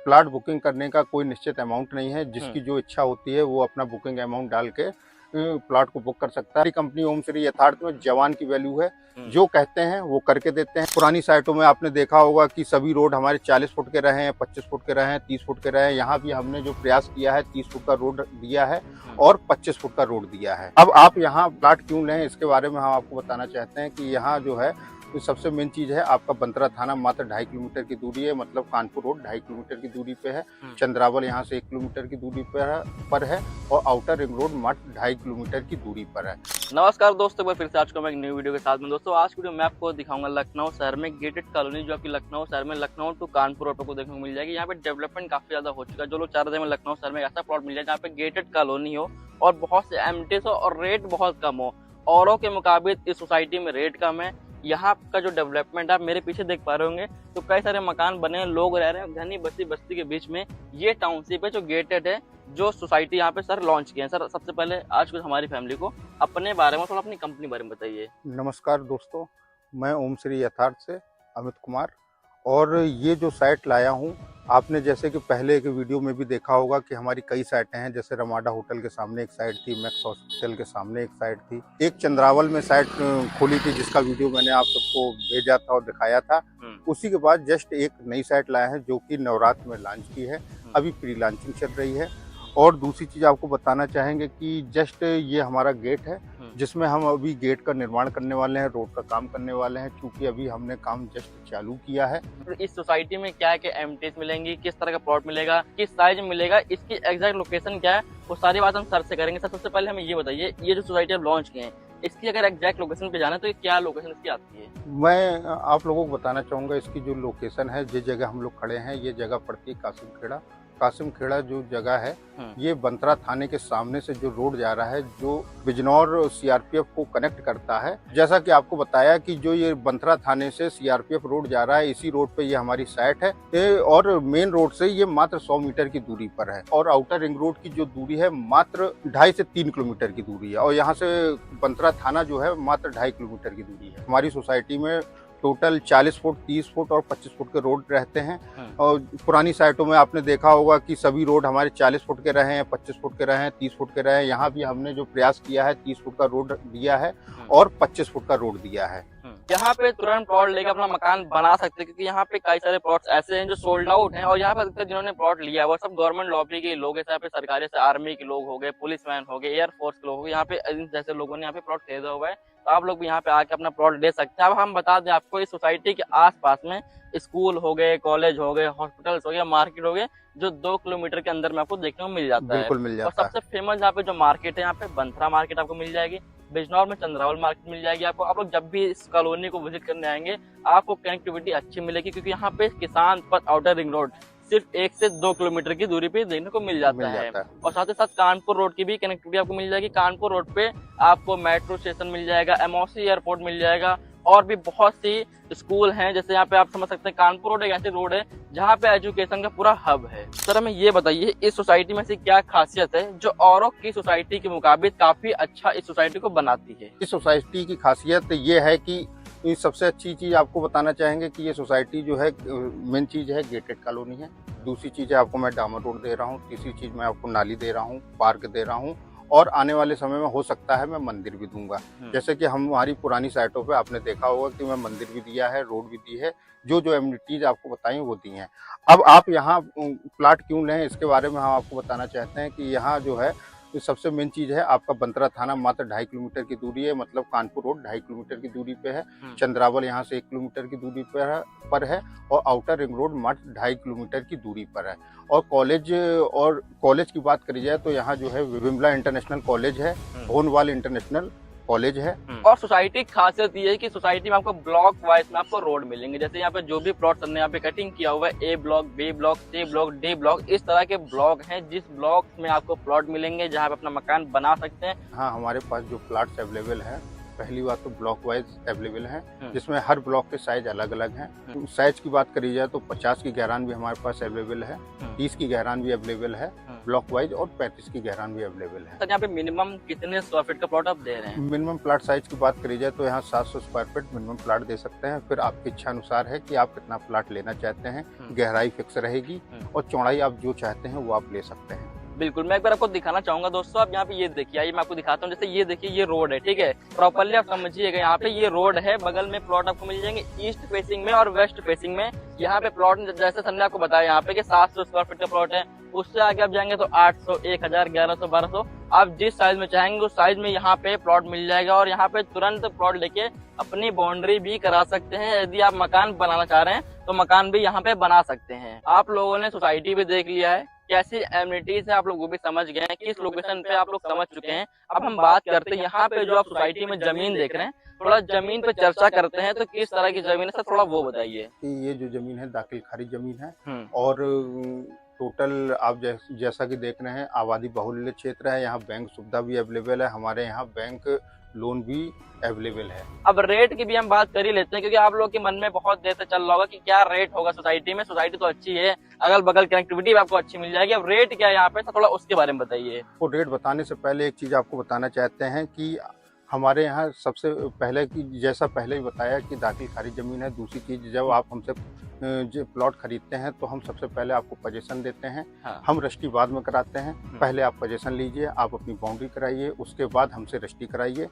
Plot booking करने का कोई निश्चित अमाउंट नहीं है। जिसकी जो इच्छा होती है वो अपना बुकिंग अमाउंट डाल के प्लॉट को बुक कर सकता है। कंपनी ओम श्री यथार्थ में जवान की वैल्यू है, जो कहते हैं वो करके देते हैं। पुरानी साइटों में आपने देखा होगा कि सभी रोड हमारे 40 फुट के रहे हैं, 25 फुट के रहे हैं, 30 फुट के रहे हैं। यहाँ भी हमने जो प्रयास किया है 30 फुट का रोड दिया है और 25 फुट का रोड दिया है। अब आप यहाँ प्लाट क्यों लें, इसके बारे में हम आपको बताना चाहते हैं कि यहाँ जो है तो सबसे मेन चीज है, आपका बंतरा थाना मात्र 2.5 किलोमीटर की दूरी है, मतलब कानपुर रोड 2.5 किलोमीटर की दूरी पे है। चंद्रावल यहाँ से 1 किलोमीटर की दूरी पर है और आउटर रिंग रोड मात्र 2.5 किलोमीटर की दूरी पर है। नमस्कार दोस्तों, फिर से आज को मैं एक न्यू वीडियो के साथ में। दोस्तों आज वीडियो मैं आपको दिखाऊंगा लखनऊ शहर में गेटेड कॉलोनी, जो आपकी लखनऊ शहर में लखनऊ टू कानपुर रोड को देखने को मिल जाएगी। यहाँ पे डेवलपमेंट काफी ज्यादा हो चुका है। जो लोग चाह रहे थे लखनऊ शहर में ऐसा प्लॉट मिल जाए जहाँ पे गेटेड कॉलोनी हो और बहुत से एमटीएस हो और रेट बहुत कम हो, औरों के मुकाबले इस सोसाइटी में रेट कम है। यहाँ का जो डेवलपमेंट आप मेरे पीछे देख पा रहे होंगे, तो कई सारे मकान बने हैं, लोग रह रहे हैं घनी बस्ती के बीच में। ये टाउनशिप है जो गेटेड है, जो सोसाइटी यहाँ पे सर लॉन्च किए हैं। सर सबसे पहले आज कुछ हमारी फैमिली को अपने बारे में, थोड़ा अपनी कंपनी बारे में बताइए। नमस्कार दोस्तों, मैं ओम श्री यथार्थ से अमित कुमार। और ये जो साइट लाया हूँ, आपने जैसे कि पहले एक वीडियो में भी देखा होगा कि हमारी कई साइटें हैं। जैसे रमाडा होटल के सामने एक साइट थी, मैक्स हॉस्पिटल के सामने एक साइट थी, एक चंद्रावल में साइट खोली थी जिसका वीडियो मैंने आप सबको भेजा था और दिखाया था। उसी के बाद जस्ट एक नई साइट लाया है जो कि नवरात्र में लॉन्च की है, अभी प्री लॉन्चिंग चल रही है। और दूसरी चीज आपको बताना चाहेंगे कि जस्ट ये हमारा गेट है जिसमें हम अभी गेट का निर्माण करने वाले हैं, रोड का काम करने वाले हैं, क्योंकि अभी हमने काम जस्ट चालू किया है। इस सोसाइटी में क्या क्या एमटीएस मिलेंगी, किस तरह का प्लॉट मिलेगा, किस साइज में मिलेगा, इसकी एग्जैक्ट लोकेशन क्या है, वो सारी बात हम सर से करेंगे। सर सबसे पहले हमें ये बताइए, ये जो सोसाइटी आप लॉन्च किए हैं, इसकी अगर एग्जैक्ट लोकेशन पे जाना है तो क्या लोकेशन इसकी आती है? मैं आप लोगों को बताना चाहूँगा इसकी जो लोकेशन है, जिस जगह हम लोग खड़े हैं, ये जगह पड़ती है कासिम खेड़ा जो जगह है, ये बंतरा थाने के सामने से जो रोड जा रहा है, जो बिजनौर सीआरपीएफ को कनेक्ट करता है। जैसा कि आपको बताया कि जो ये बंतरा थाने से सीआरपीएफ रोड जा रहा है, इसी रोड पे ये हमारी साइट है। और मेन रोड से ये मात्र 100 मीटर की दूरी पर है। और आउटर रिंग रोड की जो दूरी है मात्र 2.5 से 3 किलोमीटर की दूरी है। और यहाँ से बंतरा थाना जो है मात्र 2.5 किलोमीटर की दूरी है। हमारी सोसाइटी में टोटल 40 फुट, 30 फुट और 25 फुट के रोड रहते हैं। और पुरानी साइटों में आपने देखा होगा कि सभी रोड हमारे 40 फुट के रहे हैं, 25 फुट के रहे हैं, 30 फुट के रहे हैं। यहाँ भी हमने जो प्रयास किया है 30 फुट का रोड दिया है और 25 फुट का रोड दिया है। यहाँ पे तुरंत प्लॉट लेकर अपना मकान बना सकते हैं, क्योंकि यहाँ पे कई सारे प्लॉट्स ऐसे हैं जो सोल्ड आउट हैं। और यहाँ पे जिन्होंने प्लॉट लिया है वो सब गवर्नमेंट लॉबी के लोग हैं। यहाँ पे सरकारी से आर्मी के लोग हो गए, पुलिसमैन हो गए, एयरफोर्स के लोग हो गए, यहाँ पे जैसे लोगों ने यहाँ पे प्लॉट खरीदा हुआ है। तो आप लोग भी यहाँ पे आके अपना प्लॉट ले सकते हैं। अब हम बता दें आपको, इस सोसाइटी के आसपास में स्कूल हो गए, कॉलेज हो गए, हॉस्पिटल्स हो गए, मार्केट हो गए, जो 2 किलोमीटर के अंदर में आपको देखने को मिल जाता है। बिल्कुल मिल जाता है। और सबसे फेमस यहाँ पे जो मार्केट है, यहाँ पे बंथरा मार्केट आपको मिल जाएगी, बिजनौर में चंद्रावल मार्केट मिल जाएगी आपको। आप लोग जब भी इस कॉलोनी को विजिट करने आएंगे, आपको कनेक्टिविटी अच्छी मिलेगी, क्योंकि यहाँ पे किसान पथ आउटर रिंग रोड सिर्फ 1 से 2 किलोमीटर की दूरी पे देखने को मिल जाता है। और साथ ही साथ कानपुर रोड की भी कनेक्टिविटी आपको मिल जाएगी। कानपुर रोड पे आपको मेट्रो स्टेशन मिल जाएगा, एमओसी एयरपोर्ट मिल जाएगा, और भी बहुत सी स्कूल हैं। जैसे यहाँ पे आप समझ सकते हैं, कानपुर रोड एक ऐसी रोड है जहाँ पे एजुकेशन का पूरा हब है। सर हमें ये बताइए, इस सोसाइटी में से क्या खासियत है जो औरों की सोसाइटी के मुकाबले काफी अच्छा इस सोसाइटी को बनाती है? इस सोसाइटी की खासियत ये है कि सबसे अच्छी चीज आपको बताना चाहेंगे कि ये सोसाइटी जो है, मेन चीज है गेटेड कॉलोनी है। दूसरी चीज है आपको मैं डामर रोड दे रहा हूँ। तीसरी चीज मैं आपको नाली दे रहा हूँ, पार्क दे रहा हूँ, और आने वाले समय में हो सकता है मैं मंदिर भी दूंगा। जैसे कि हमारी पुरानी साइटों पे आपने देखा होगा कि मैं मंदिर भी दिया है, रोड भी दी है, जो एमिनिटीज आपको बताई वो दी हैं। अब आप यहाँ प्लाट क्यों लें, इसके बारे में हम आपको बताना चाहते हैं कि यहाँ जो है सबसे मेन चीज है, आपका बंतरा थाना मात्र 2.5 किलोमीटर की दूरी है, मतलब कानपुर रोड 2.5 किलोमीटर की दूरी पे है। चंद्रावल यहाँ से 1 किलोमीटर की दूरी पर है और आउटर रिंग रोड मात्र 2.5 किलोमीटर की दूरी पर है। और कॉलेज की बात करी जाए तो यहाँ जो है विमला इंटरनेशनल कॉलेज है, भोनवाल इंटरनेशनल कॉलेज है। और सोसाइटी की खासियत ये है कि सोसाइटी में आपको ब्लॉक वाइज में आपको रोड मिलेंगे। जैसे यहाँ पे जो भी प्लॉट हमने यहाँ पे कटिंग किया हुआ है, A block, B block, C block, D block, इस तरह के ब्लॉक हैं जिस ब्लॉक में आपको प्लॉट मिलेंगे जहाँ पे अपना मकान बना सकते हैं। हाँ, हमारे पास जो प्लॉट्स अवेलेबल है, पहली बात तो ब्लॉक वाइज अवेलेबल है, जिसमें हर ब्लॉक के साइज अलग अलग हैं। साइज की बात करी जाए तो 50 की गहरान भी हमारे पास अवेलेबल है, 30 की गहरान भी अवेलेबल है, ब्लॉक वाइज, और 35 की गहरान भी अवेलेबल है। सर यहाँ पे मिनिमम कितने स्क्वायर फीट का प्लॉट आप दे रहे हैं? मिनिमम प्लाट साइज की बात करी जाए तो यहाँ 700 स्क्वायर फीट मिनिमम प्लाट दे सकते हैं। फिर आपकी इच्छा अनुसार है कि आप कितना प्लाट लेना चाहते हैं। गहराई फिक्स रहेगी और चौड़ाई आप जो चाहते हैं वो आप ले सकते हैं। बिल्कुल, मैं एक बार आपको दिखाना चाहूंगा दोस्तों। आप यहाँ पे ये देखिए, आइए मैं आपको दिखाता हूँ। जैसे ये देखिए, ये रोड है, ठीक है, प्रॉपर्ली आप समझिएगा। यहाँ पे ये रोड है, बगल में प्लॉट आपको मिल जाएंगे ईस्ट फेसिंग में और वेस्ट फेसिंग में। यहाँ पे प्लॉट जैसे सर ने आपको बताया यहाँ पे कि 700 स्क्वायर फीट का प्लॉट है। उससे आगे आप जाएंगे तो 800, 1000, 1100, 1200, आप जिस साइज में चाहेंगे उस साइज में यहाँ पे प्लॉट मिल जाएगा। और यहाँ पे तुरंत प्लॉट लेके अपनी बाउंड्री भी करा सकते हैं। यदि आप मकान बनाना चाह रहे हैं तो मकान भी यहाँ पे बना सकते हैं। आप लोगों ने सोसाइटी भी देख लिया है, कैसी एमिनिटीज है आप लोग वो भी समझ गए हैं, किस लोकेशन पे आप लोग समझ चुके हैं। अब हम बात करते हैं यहाँ पे जो आप सोसाइटी में जमीन देख रहे हैं, थोड़ा जमीन पे चर्चा करते हैं। तो किस तरह की जमीन है सर, थोड़ा वो बताइए। ये जो जमीन है दाखिल खारिज जमीन है और टोटल आप जैसा कि देख रहे हैं आबादी बहुल्य क्षेत्र है। यहाँ बैंक सुविधा भी अवेलेबल है, हमारे यहाँ बैंक लोन भी अवेलेबल है। अब रेट की भी हम बात कर ही लेते हैं, क्योंकि आप लोग के मन में बहुत देर से चल रहा होगा कि क्या रेट होगा सोसाइटी में। सोसाइटी तो अच्छी है, अगल बगल कनेक्टिविटी भी आपको अच्छी मिल जाएगी। अब रेट क्या है यहाँ पे, तो थोड़ा उसके बारे में बताइए। वो रेट बताने से पहले एक चीज आपको बताना चाहते हैं कि हमारे यहाँ सबसे पहले की जैसा पहले ही बताया कि दाखिल खारिज जमीन है। दूसरी चीज, जब आप हमसे जो प्लॉट खरीदते हैं तो हम सबसे पहले आपको पोजीशन देते हैं। हम रजिस्ट्री बाद में कराते हैं। पहले आप पोजीशन लीजिए, आप अपनी बाउंड्री कराइए, उसके बाद हमसे रजिस्ट्री कराइए।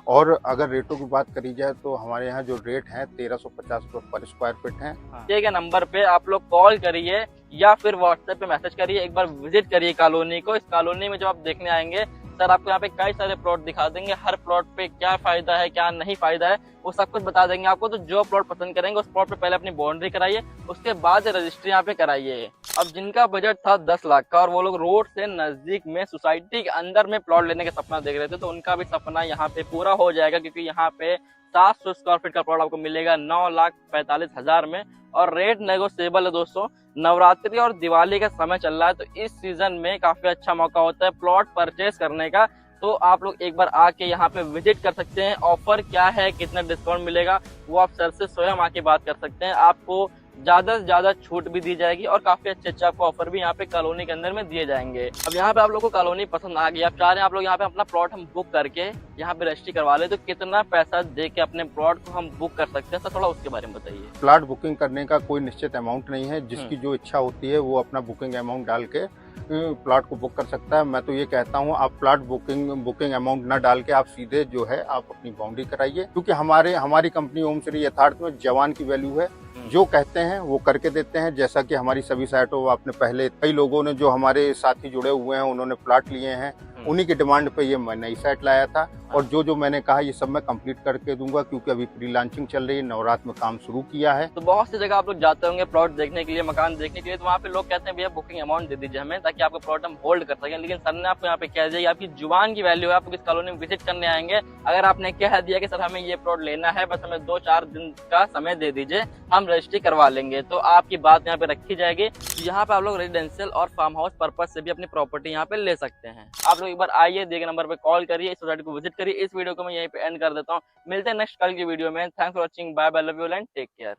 और अगर रेटों की बात करी जाए तो हमारे यहाँ जो रेट है 1350 रुपये पर स्क्वायर फीट है। ठीक है, नंबर पे आप लोग कॉल करिए या फिर व्हाट्सएप पे मैसेज करिए। एक बार विजिट करिए कॉलोनी को। इस कॉलोनी में जब आप देखने आएंगे सर, आपको यहाँ पे कई सारे प्लॉट दिखा देंगे। हर प्लॉट पे क्या फायदा है, क्या नहीं फायदा है, वो सब कुछ बता देंगे आपको। तो जो प्लॉट पसंद करेंगे उस प्लॉट पे पहले अपनी बाउंड्री कराइए, उसके बाद रजिस्ट्री यहाँ पे कराइए। अब जिनका बजट था 10 लाख का और वो लोग रोड से नजदीक में सोसाइटी के अंदर में प्लॉट लेने का सपना देख रहे थे, तो उनका भी सपना यहाँ पे पूरा हो जाएगा। क्योंकि यहाँ पे 700 स्क्वायर फीट का प्लॉट आपको मिलेगा 9,45,000 में। और रेट नेगोशिएबल है दोस्तों। नवरात्रि और दिवाली का समय चल रहा है, तो इस सीजन में काफी अच्छा मौका होता है प्लॉट परचेज करने का। तो आप लोग एक बार आके यहाँ पे विजिट कर सकते हैं। ऑफर क्या है, कितना डिस्काउंट मिलेगा, वो आप सर से स्वयं आके बात कर सकते हैं। आपको ज्यादा से ज्यादा छूट भी दी जाएगी और काफी अच्छे आपको ऑफर भी यहाँ पे कॉलोनी के अंदर में दिए जाएंगे। अब यहाँ पे आप लोग को कॉलोनी पसंद आ गई, आप चाह रहे हैं आप लोग यहाँ पे अपना प्लॉट हम बुक करके यहाँ पे रजिस्ट्री करवा ले, तो कितना पैसा दे के अपने प्लॉट को हम बुक कर सकते हैं, तो थोड़ा उसके बारे में बताइए। प्लॉट बुकिंग करने का कोई निश्चित अमाउंट नहीं है। जिसकी जो इच्छा होती है वो अपना बुकिंग अमाउंट डाल के प्लॉट को बुक कर सकता है। मैं तो ये कहता हूँ आप प्लॉट बुकिंग अमाउंट ना डाल के आप सीधे जो है आप अपनी बाउंड्री कराइए। क्योंकि हमारी कंपनी ओम श्री यथार्थ में जवान की वैल्यू है। जो कहते हैं वो करके देते हैं। जैसा कि हमारी सभी साइटों आपने पहले कई लोगों ने जो हमारे साथी जुड़े हुए हैं उन्होंने प्लॉट लिए हैं, उन्हीं की डिमांड पे ये मैं नई साइट लाया था। और जो मैंने कहा ये सब मैं कंप्लीट करके दूंगा, क्योंकि अभी प्री लॉन्चिंग चल रही है, नवरात्र में काम शुरू किया है। तो बहुत सी जगह आप लोग जाते होंगे प्लॉट देखने के लिए, मकान देखने के लिए, तो वहाँ पे लोग कहते हैं भैया बुकिंग अमाउंट दे दीजिए हमें, ताकि आपका प्लॉट हम होल्ड कर सकें। लेकिन सर ने आपको यहाँ पे कह दिया, आपकी जुबान की वैल्यू है। आप इस कॉलोनी में विजिट करने आएंगे, अगर आपने कह दिया कि सर हमें ये प्लॉट लेना है, बस हमें 2-4 दिन का समय दे दीजिए, हम रजिस्ट्री करवा लेंगे, तो आपकी बात यहाँ पे रखी जाएगी। तो यहाँ पे आप लोग रेजिडेंशियल और फार्म हाउस पर्पज से भी अपनी प्रॉपर्टी यहाँ पे ले सकते हैं। आप लोग एक बार आइए, दिए गए नंबर पे कॉल करिए, इस सोसाइटी को विजिट करिए। इस वीडियो को मैं यहीं पे एंड कर देता हूँ। मिलते हैं नेक्स्ट कल की वीडियो में। Thanks for watching, bye bye, love you and take care.